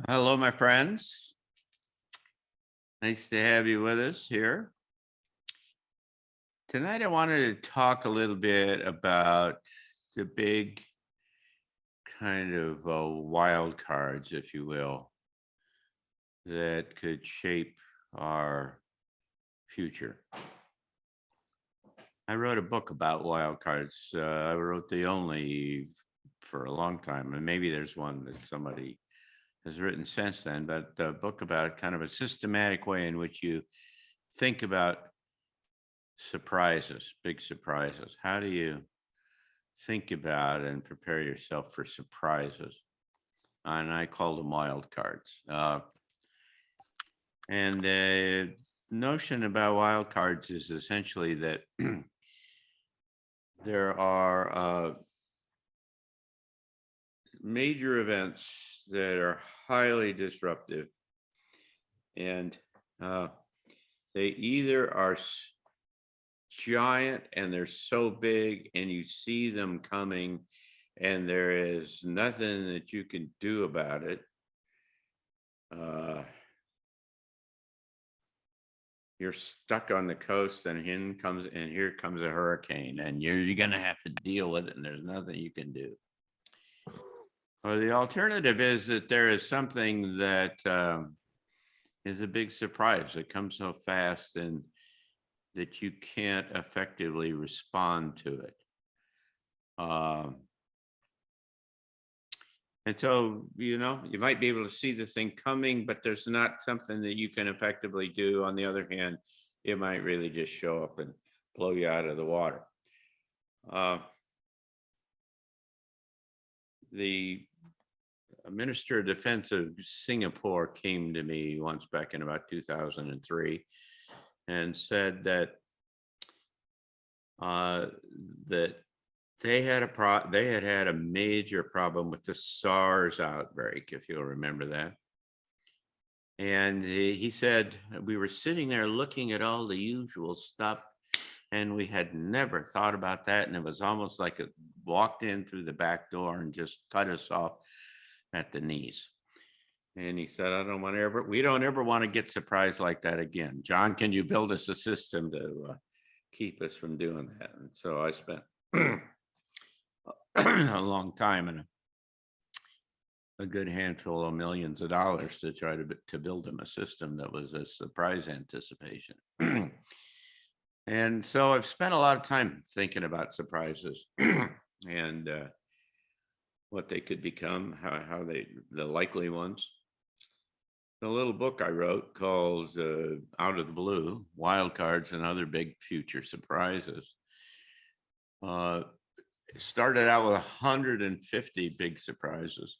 Hello, my friends. Nice to have you with us here. Tonight, I wanted to talk a little bit about the big kind of wild cards, if you will, that could shape our future. I wrote a book about wild cards. I wrote the only for a long time, and maybe there's one that somebody has written since then, but a book about kind of a systematic way in which you think about surprises, big surprises. How do you think about and prepare yourself for surprises? And I call them wild cards. And the notion about wild cards is essentially that there are major events that are highly disruptive, and they either are giant and they're so big and you see them coming and there is nothing that you can do about it. You're stuck on the coast and here comes a hurricane and you're going to have to deal with it and there's nothing you can do. Or the alternative is that there is something that is a big surprise. It comes so fast and that you can't effectively respond to it. And so, you might be able to see the thing coming, but there's not something that you can effectively do. On the other hand, it might really just show up and blow you out of the water. The Minister of Defense of Singapore came to me once back in about 2003 and said that that they had had a major problem with the SARS outbreak, if you'll remember that. And he said we were sitting there looking at all the usual stuff, and we had never thought about that. And it was almost like it walked in through the back door and just cut us off at the knees. And he said, we don't ever want to get surprised like that again. John, can you build us a system to keep us from doing that? And so I spent a long time and a good handful of millions of dollars to try to build them a system that was a surprise anticipation. And so I've spent a lot of time thinking about surprises and what they could become, how the likely ones. The little book I wrote called Out of the Blue, Wildcards and Other Big Future Surprises. It started out with 150 big surprises.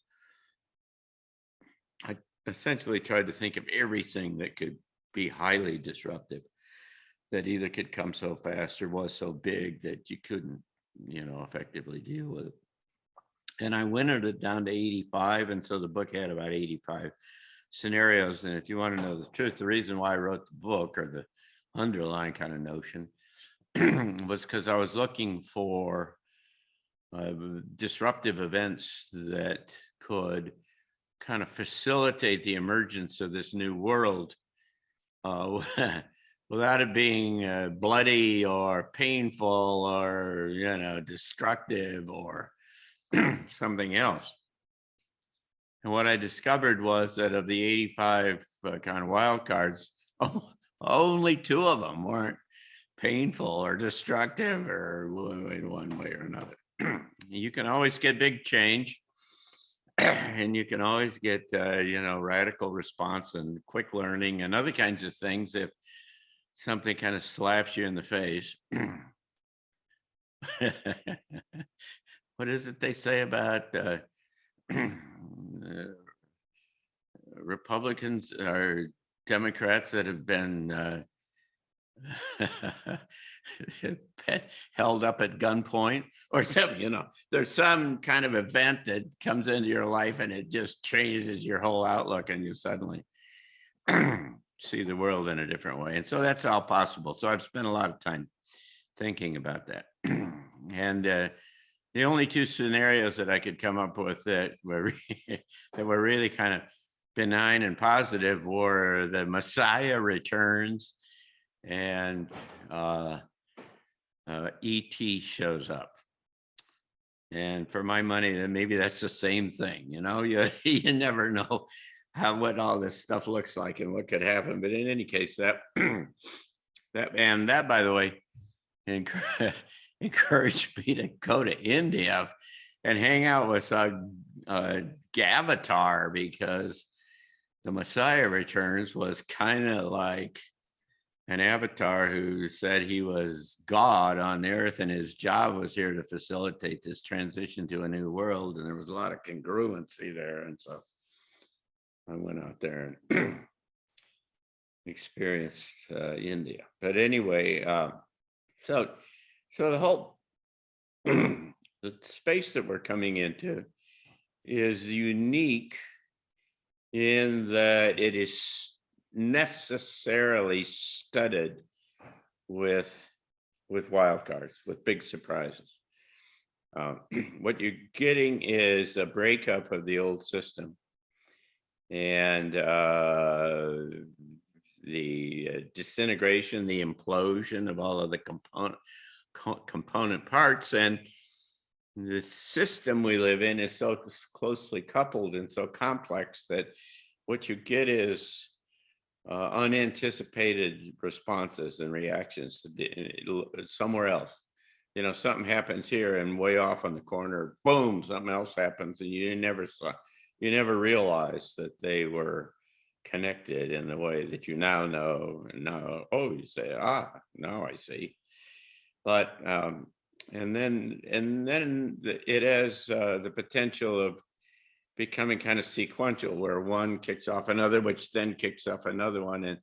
I essentially tried to think of everything that could be highly disruptive, that either could come so fast or was so big that you couldn't, effectively deal with it. And I winnowed it down to 85. And so the book had about 85 scenarios. And if you want to know the truth, the reason why I wrote the book, or the underlying kind of notion, was because I was looking for disruptive events that could kind of facilitate the emergence of this new world without it being bloody or painful or, destructive or something else. And what I discovered was that of the 85 kind of wild cards, only 2 of them weren't painful or destructive or in one way or another. You can always get big change and you can always get, radical response and quick learning and other kinds of things if something kind of slaps you in the face. What is it they say about Republicans or Democrats that have been held up at gunpoint or something? There's some kind of event that comes into your life and it just changes your whole outlook and you suddenly see the world in a different way. And so that's all possible. So I've spent a lot of time thinking about that. And the only 2 scenarios that I could come up with that were really kind of benign and positive were the Messiah returns and ET shows up. And for my money, then maybe that's the same thing. You know, you never know what all this stuff looks like and what could happen. But in any case, that by the way, encouraged me to go to India and hang out with Gavatar, because the Messiah Returns was kind of like an avatar who said he was God on the earth and his job was here to facilitate this transition to a new world. And there was a lot of congruency there. And so I went out there and experienced India. But anyway, so the whole the space that we're coming into is unique in that it is necessarily studded with wildcards, with big surprises. What you're getting is a breakup of the old system and the disintegration, the implosion of all of the component parts. And the system we live in is so closely coupled and so complex that what you get is unanticipated responses and reactions to somewhere else. You know, something happens here and way off on the corner, boom, something else happens, and you never realized that they were connected in the way that you now know. And now, oh, you say, now I see. But and then it has the potential of becoming kind of sequential, where one kicks off another, which then kicks off another one, and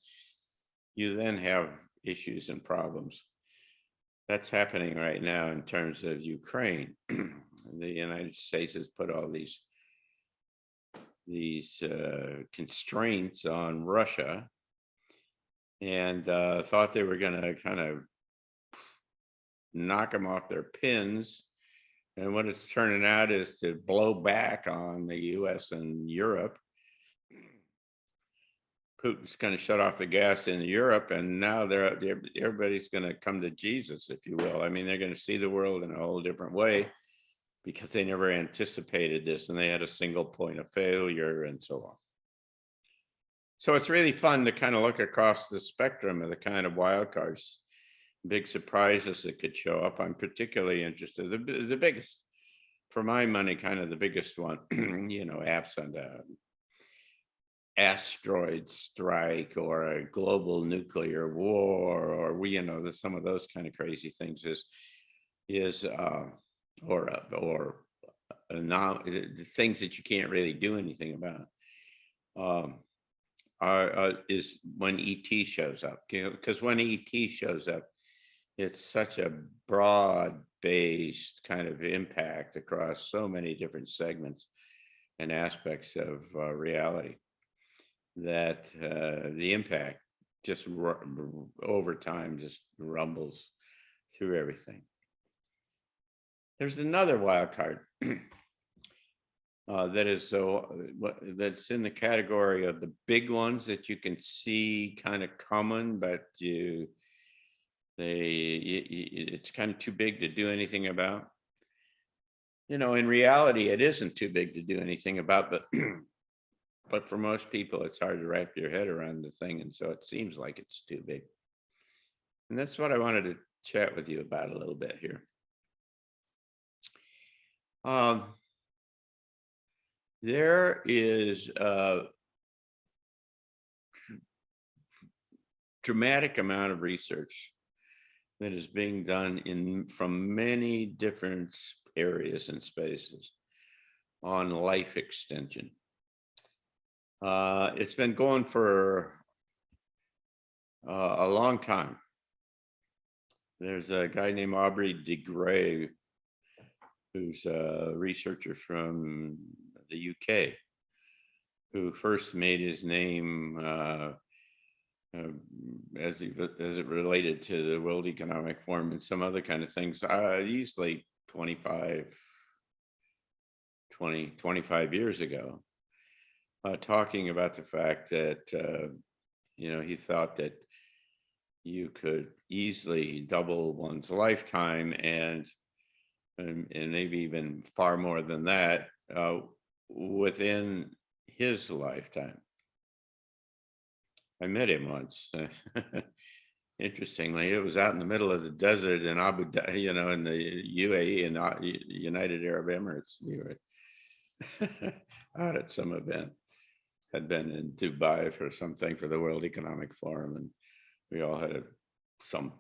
you then have issues and problems. That's happening right now in terms of Ukraine. The United States has put all these constraints on Russia, and thought they were going to kind of knock them off their pins. And what it's turning out is to blow back on the US and Europe. Putin's going to shut off the gas in Europe, and now everybody's going to come to Jesus, if you will. I mean, they're going to see the world in a whole different way because they never anticipated this, and they had a single point of failure and so on. So it's really fun to kind of look across the spectrum of the kind of wildcards, big surprises that could show up. I'm particularly interested. The biggest, for my money, kind of the biggest one, you know, apps on asteroid strike or a global nuclear war, or you know, some of those kind of crazy things or things that you can't really do anything about. Is when ET shows up, because when ET shows up, it's such a broad-based kind of impact across so many different segments and aspects of reality that the impact just over time just rumbles through everything. There's another wild card that's in the category of the big ones that you can see kind of coming, but it's kind of too big to do anything about. You know, in reality, it isn't too big to do anything about, but for most people, it's hard to wrap your head around the thing, and so it seems like it's too big. And that's what I wanted to chat with you about a little bit here. There is a dramatic amount of research that is being done from many different areas and spaces on life extension. It's been going for a long time. There's a guy named Aubrey de Grey, who's a researcher from the UK, who first made his name as it related to the World Economic Forum and some other kind of things, usually 25 years ago. talking about the fact that, he thought that you could easily double one's lifetime and maybe even far more than that within his lifetime. I met him once. Interestingly, it was out in the middle of the desert in Abu Dhabi, in the UAE, in United Arab Emirates. We were out at some event. Had been in Dubai for something for the World Economic Forum, and we all had some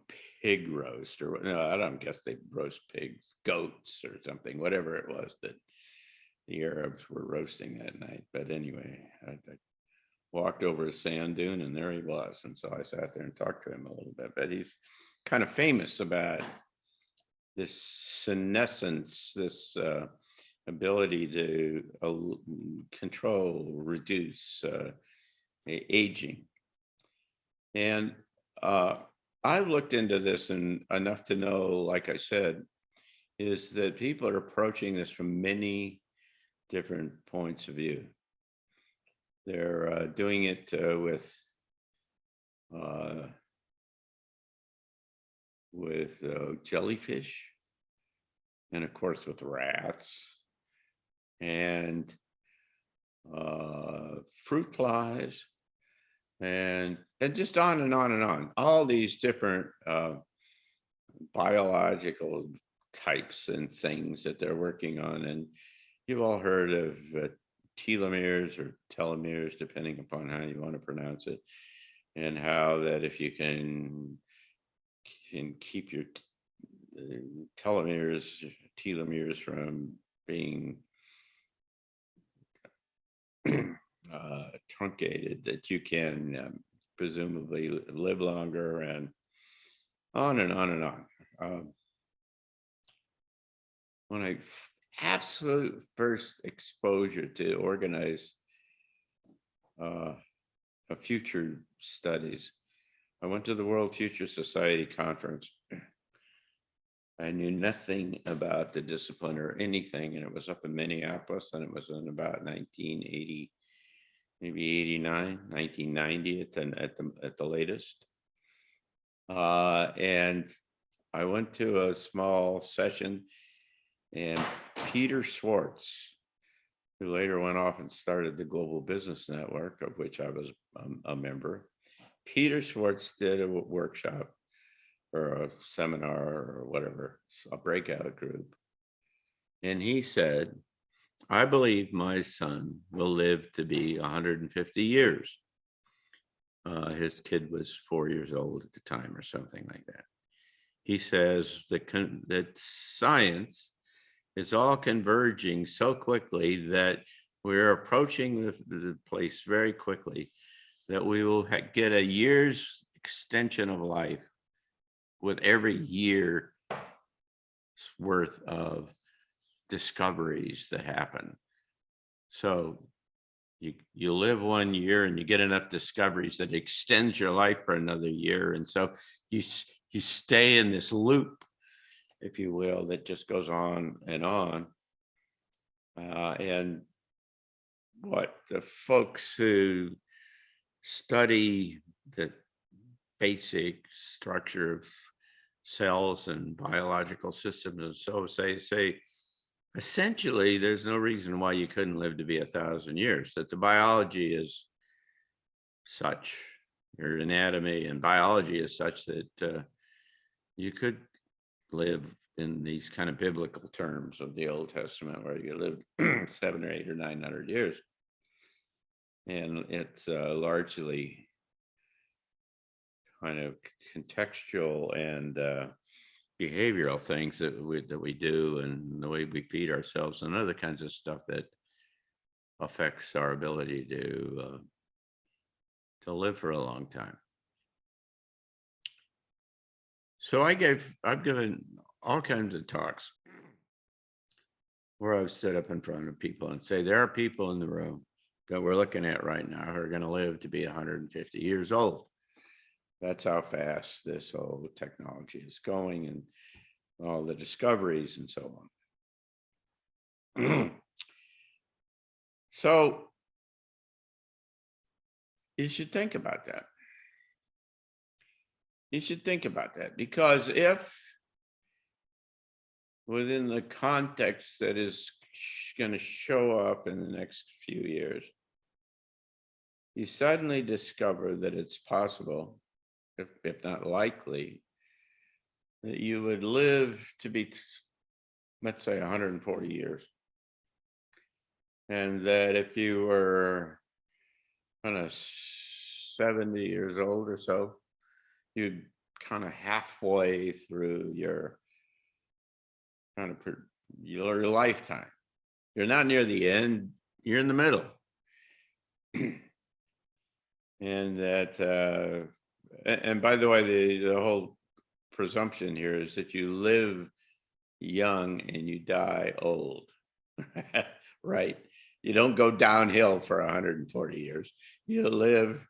pig roast, or no, I don't guess they roast pigs, goats or something, whatever it was that the Arabs were roasting that night. But anyway, I walked over a sand dune and there he was. And so I sat there and talked to him a little bit, but he's kind of famous about this senescence, this ability to control, reduce aging. And I've looked into this and enough to know, like I said, is that people are approaching this from many different points of view. They're doing it with jellyfish, and of course with rats, and fruit flies, and just on and on and on. All these different biological types and things that they're working on. And you've all heard of telomeres or telomeres, depending upon how you want to pronounce it, and how that if you can keep your telomeres from being truncated, that you can presumably live longer, and on and on and on. When I absolute first exposure to organize a future studies, I went to the World Future Society conference. I knew nothing about the discipline or anything, and it was up in Minneapolis, and it was in about 1980, maybe 89, 1990 at the latest. And I went to a small session, and Peter Schwartz, who later went off and started the Global Business Network, of which I was a member. Peter Schwartz did a workshop or a seminar or whatever, a breakout group. And he said, I believe my son will live to be 150 years. His kid was 4 years old at the time or something like that. He says that science is all converging so quickly that we're approaching the place very quickly that we will get a year's extension of life with every year's worth of discoveries that happen. So you live 1 year and you get enough discoveries that extends your life for another year. And so you stay in this loop, if you will, that just goes on and on. And what the folks who study the basic structure of cells and biological systems and so say essentially there's no reason why you couldn't live to be 1,000 years, that the biology is such, your anatomy and biology is such that you could live in these kind of biblical terms of the Old Testament, where you lived 700 or 800 or 900 years. And it's largely kind of contextual and behavioral things that we do, and the way we feed ourselves and other kinds of stuff that affects our ability to live for a long time. So I've given all kinds of talks where I've stood up in front of people and say, there are people in the room that we're looking at right now who are going to live to be 150 years old. That's how fast this whole technology is going, and all the discoveries and so on. So you should think about that. You should think about that, because if within the context that is going to show up in the next few years, you suddenly discover that it's possible, if not likely, that you would live to be, let's say, 140 years. And that if you were kind of 70 years old or so, you'd kind of halfway through your kind of your lifetime. You're not near the end, you're in the middle. And that, and by the way, the whole presumption here is that you live young and you die old, right? You don't go downhill for 140 years. You live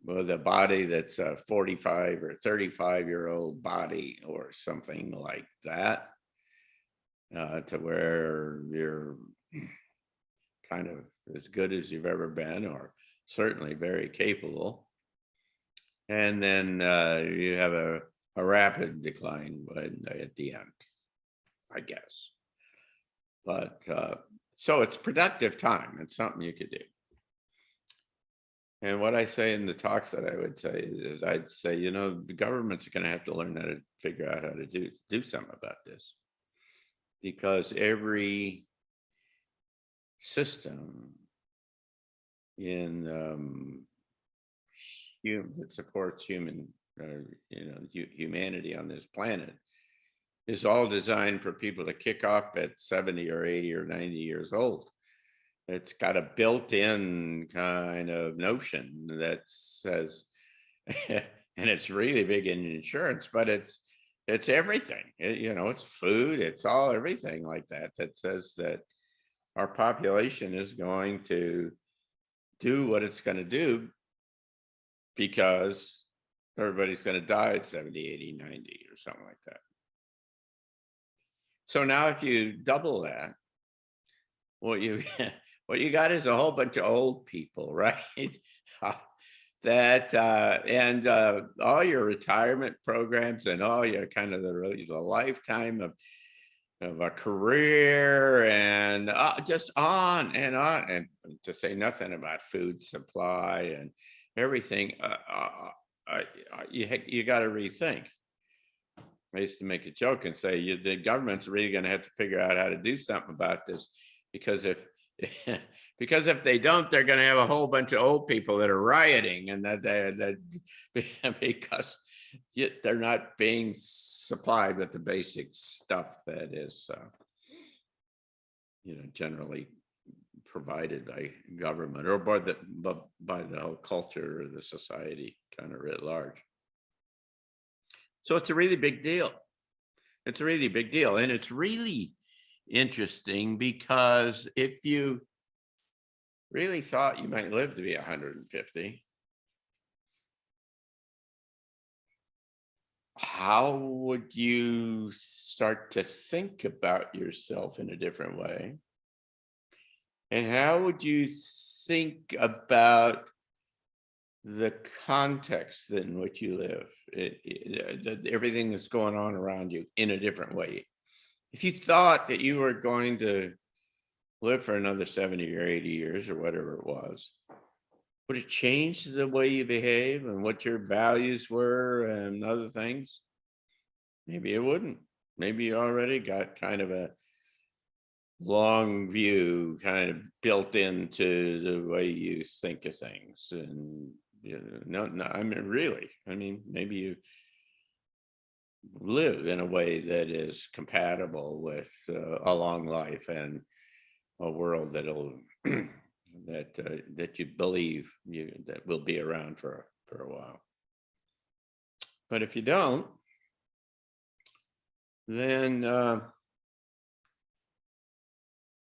with a body that's a 45 or 35-year-old body or something like that, to where you're kind of as good as you've ever been, or certainly very capable. And then you have a rapid decline at the end, I guess. But so it's productive time. It's something you could do. And what I say in the talks that I would say is, I'd say, you know, the governments are going to have to learn how to figure out how to do something about this, because every system in that supports human, humanity on this planet is all designed for people to kick off at 70 or 80 or 90 years old. It's got a built-in kind of notion that says, and it's really big in insurance, but it's everything. It's food, it's all everything like that, that says that our population is going to do what it's going to do, because everybody's going to die at 70, 80, 90 or something like that. So now if you double that, what you got is a whole bunch of old people, right? That and all your retirement programs and all your kind of the lifetime of a career, and just on, and to say nothing about food supply and everything. You got to rethink. I used to make a joke and say, the government's really going to have to figure out how to do something about this, because if they don't, they're going to have a whole bunch of old people that are rioting, and that because they're not being supplied with the basic stuff that is, generally provided by government, or by the whole culture or the society kind of writ large. So it's a really big deal. It's a really big deal. And it's really interesting, because if you really thought you might live to be 150, how would you start to think about yourself in a different way? And how would you think about the context in which you live, everything that's going on around you, in a different way? If you thought that you were going to live for another 70 or 80 years or whatever it was, would it change the way you behave and what your values were and other things? Maybe it wouldn't. Maybe you already got kind of a long view kind of built into the way you think of things. And no, maybe you live in a way that is compatible with a long life and a world that'll that you believe that will be around for a while. But if you don't, then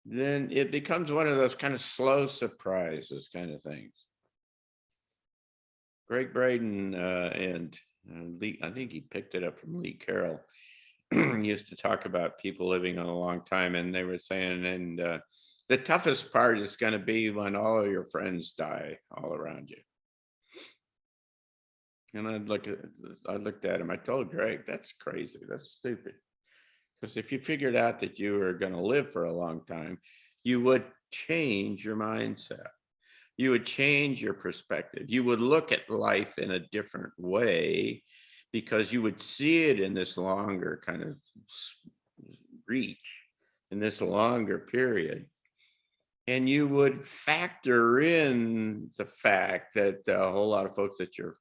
it becomes one of those kind of slow surprises kind of things. Greg Braden and Lee, I think he picked it up from Lee Carroll, used to talk about people living on a long time, and they were saying, and The toughest part is going to be when all of your friends die all around you. And I looked at him, I told Greg, that's crazy. That's stupid. Because if you figured out that you were going to live for a long time, you would change your mindset. You would change your perspective. You would look at life in a different way because you would see it in this longer kind of reach, in this longer period. And you would factor in the fact that a whole lot of folks that you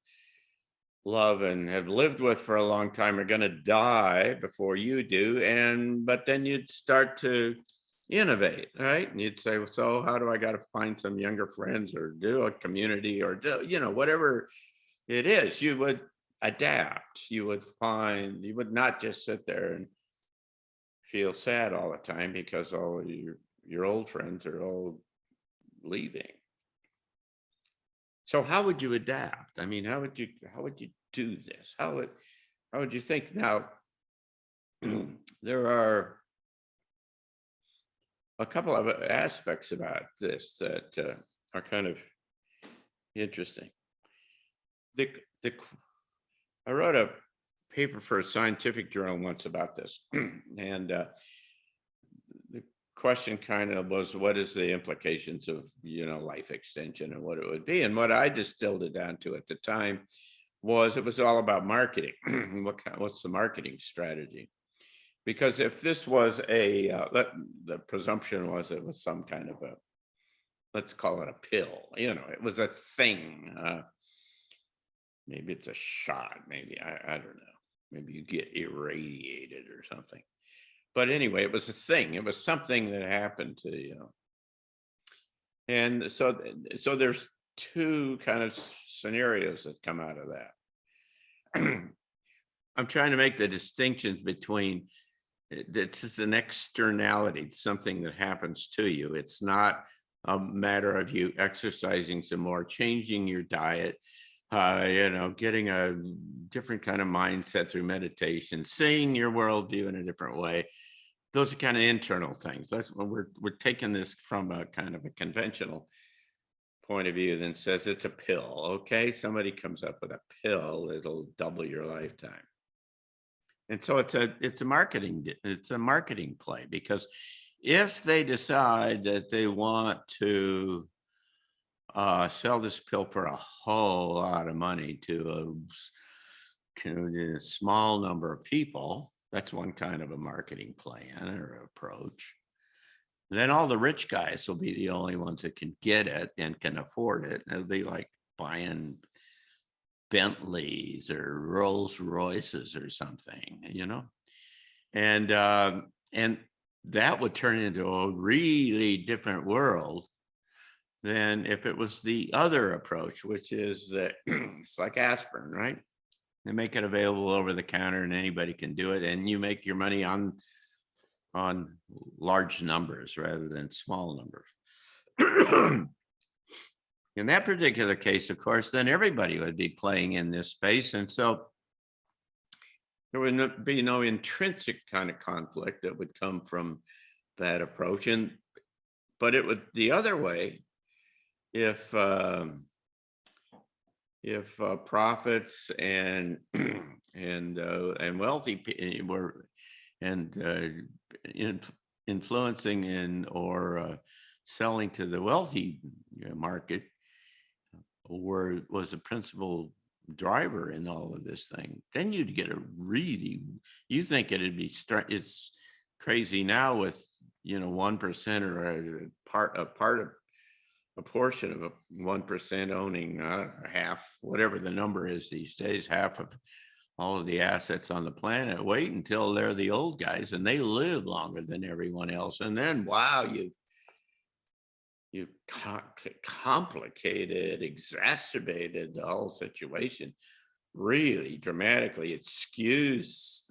love and have lived with for a long time are going to die before you do. But then you'd start to innovate, right? And you'd say, well, so how do I got to find some younger friends or do a community or do, whatever it is, you would adapt. You would not just sit there and feel sad all the time because all of your old friends are all leaving. So how would you adapt? I mean, how would you do this? How would you think? Now, there are a couple of aspects about this that are kind of interesting. I wrote a paper for a scientific journal once about this, and the question kind of was, what is the implications of life extension and what it would be? And what I distilled it down to at the time was it was all about marketing. What's the marketing strategy? Because if this was the presumption was it was some kind of a, let's call it a pill, it was a thing. Maybe it's a shot, maybe, I don't know. Maybe you get irradiated or something. But anyway, it was a thing. It was something that happened to you. And so there's two kind of scenarios that come out of that. I'm trying to make the distinctions between this is an externality, something that happens to you. It's not a matter of you exercising some more, changing your diet, getting a different kind of mindset through meditation, seeing your worldview in a different way. Those are kind of internal things. That's when we're taking this from a kind of a conventional point of view, then says it's a pill. Okay, somebody comes up with a pill, it'll double your lifetime. And so it's a marketing play, because if they decide that they want to sell this pill for a whole lot of money to a small number of people, that's one kind of a marketing plan or approach. Then all the rich guys will be the only ones that can get it and can afford it. It'll be like buying Bentleys or Rolls Royces or something, and that would turn into a really different world than if it was the other approach, which is that it's like aspirin, right? They make it available over the counter and anybody can do it, and you make your money on large numbers rather than small numbers. In that particular case, of course, then everybody would be playing in this space. And so there would be no intrinsic kind of conflict that would come from that approach. But it would the other way, if profits and wealthy were influencing or selling to the wealthy market was a principal driver in all of this thing, then you'd get you think it'd be it's crazy now with 1% or a portion of 1% owning half, whatever the number is these days, half of all of the assets on the planet. Wait until they're the old guys and they live longer than everyone else, and then wow, you complicated, exacerbated the whole situation really dramatically. It skews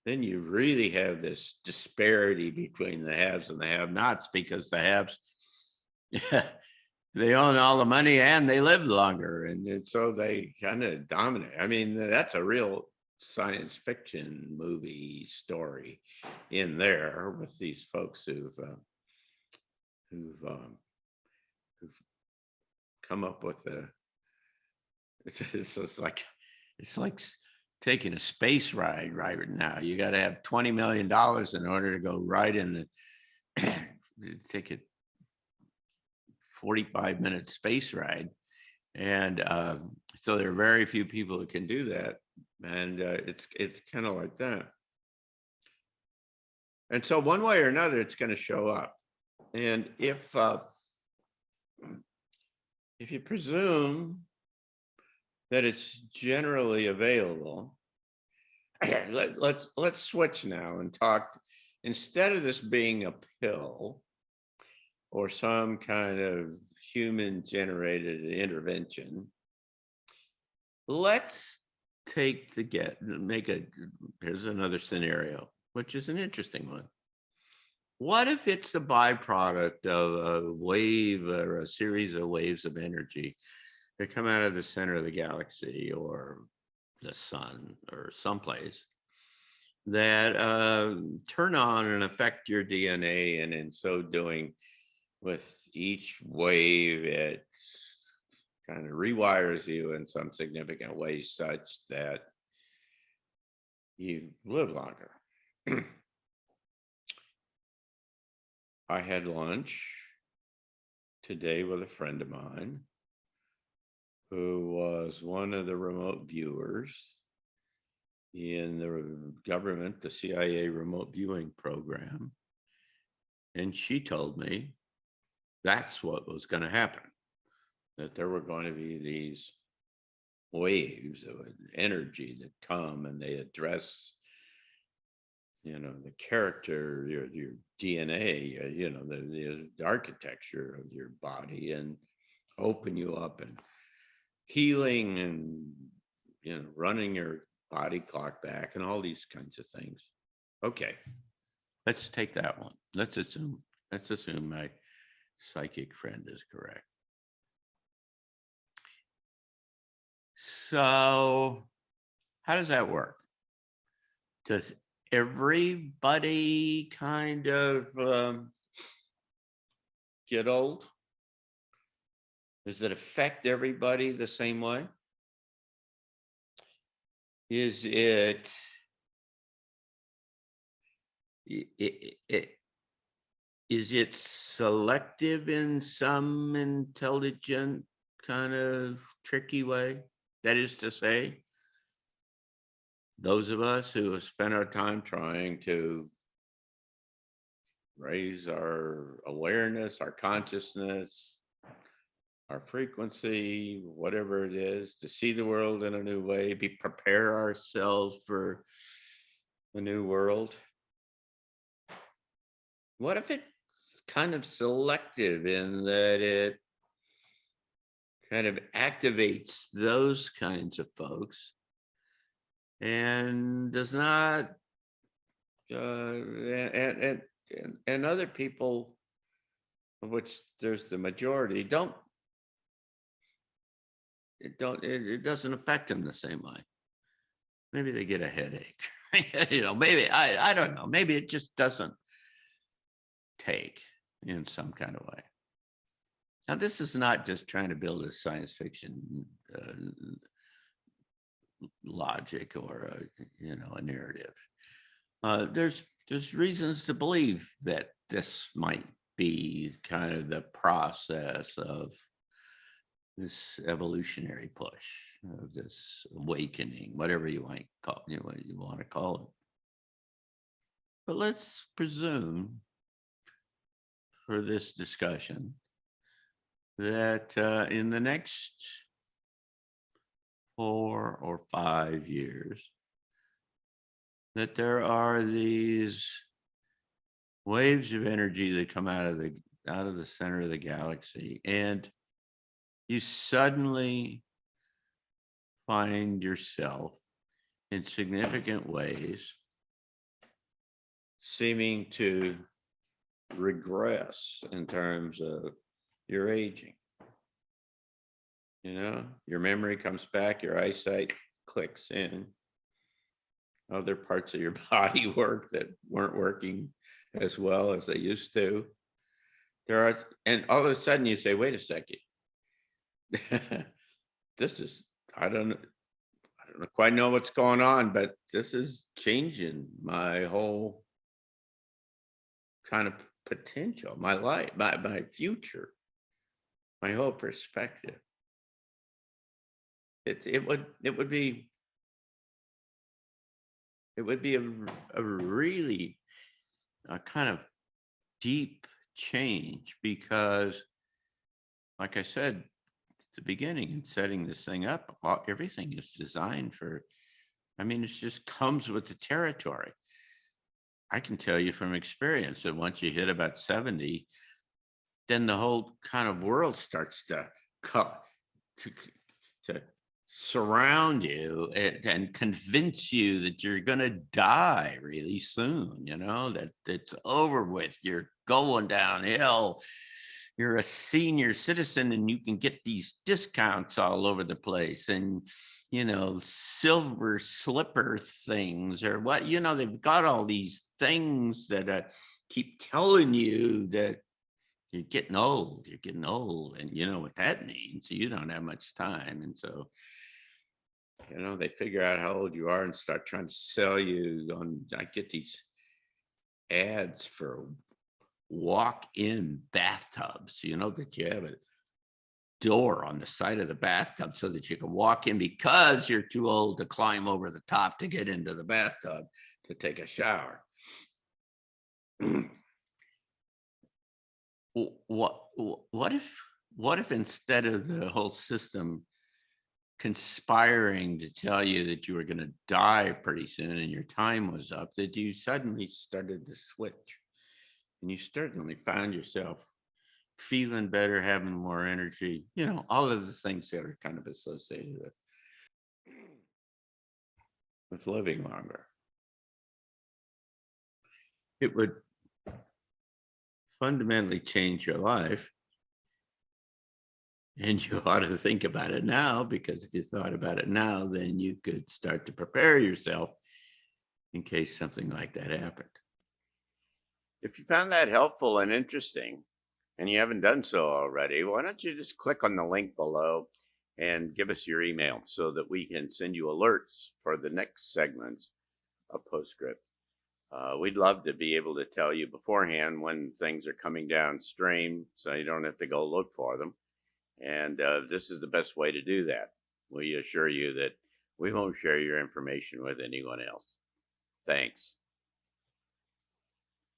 then you really have this disparity between the haves and the have-nots, because the haves, they own all the money and they live longer, and so they kind of dominate. I mean, that's a real science fiction movie story in there with these folks who've who've come up with it's like taking a space ride right now. You got to have $20 million in order to go right in the take a 45-minute space ride. And so there are very few people who can do that. And it's kind of like that. And so one way or another, it's going to show up. And if you presume that it's generally available, let's switch now and talk. Instead of this being a pill or some kind of human generated intervention, let's here's another scenario, which is an interesting one. What if it's a byproduct of a wave or a series of waves of energy that come out of the center of the galaxy or the sun or someplace that turn on and affect your DNA, and in so doing, with each wave, it kind of rewires you in some significant way such that you live longer. I had lunch today with a friend of mine who was one of the remote viewers in the government, the CIA remote viewing program. And she told me that's what was going to happen, that there were going to be these waves of energy that come and they address, the character, your DNA, the architecture of your body, and open you up and healing and, running your body clock back and all these kinds of things. Okay, let's take that one. Let's assume my psychic friend is correct. So how does that work? Does everybody kind of get old? Does it affect everybody the same way? Is it selective in some intelligent kind of tricky way? That is to say, those of us who have spent our time trying to raise our awareness, our consciousness, our frequency, whatever it is, to see the world in a new way, prepare ourselves for the new world. What if it's kind of selective in that it kind of activates those kinds of folks and does not, and other people, of which there's the majority, it doesn't affect them the same way. Maybe they get a headache. Maybe I don't know. Maybe it just doesn't take in some kind of way. Now, this is not just trying to build a science fiction logic or a narrative. There's reasons to believe that this might be kind of the process of this evolutionary push, of this awakening, whatever you might call, what you want to call it. But let's presume, for this discussion, that in the next 4 or 5 years, that there are these waves of energy that come out of the center of the galaxy, and you suddenly find yourself in significant ways seeming to regress in terms of your aging. Your memory comes back, your eyesight clicks in, other parts of your body work that weren't working as well as they used to. there are, and all of a sudden you say, wait a second. This is, I don't quite know what's going on, but this is changing my whole kind of potential, my life, my future, my whole perspective. It would be a really a kind of deep change, because like I said at the beginning in setting this thing up, everything is designed for, I mean, it just comes with the territory. I can tell you from experience that once you hit about 70, then the whole kind of world starts to cut to, to surround you and convince you that you're going to die really soon, that it's over with, you're going downhill, you're a senior citizen and you can get these discounts all over the place, and silver slipper things or what, they've got all these things that keep telling you that you're getting old, and you know what that means. You don't have much time. And so, they figure out how old you are and start trying to sell you on, I get these ads for walk-in bathtubs, that you have a door on the side of the bathtub so that you can walk in because you're too old to climb over the top to get into the bathtub to take a shower. What if instead of the whole system conspiring to tell you that you were going to die pretty soon and your time was up, that you suddenly started to switch and you certainly found yourself feeling better, having more energy, all of the things that are kind of associated with living longer? It would fundamentally change your life. And you ought to think about it now, because if you thought about it now, then you could start to prepare yourself in case something like that happened. If you found that helpful and interesting, and you haven't done so already, why don't you just click on the link below and give us your email so that we can send you alerts for the next segments of PostScript. We'd love to be able to tell you beforehand when things are coming downstream so you don't have to go look for them. And this is the best way to do that. We assure you that we won't share your information with anyone else. Thanks.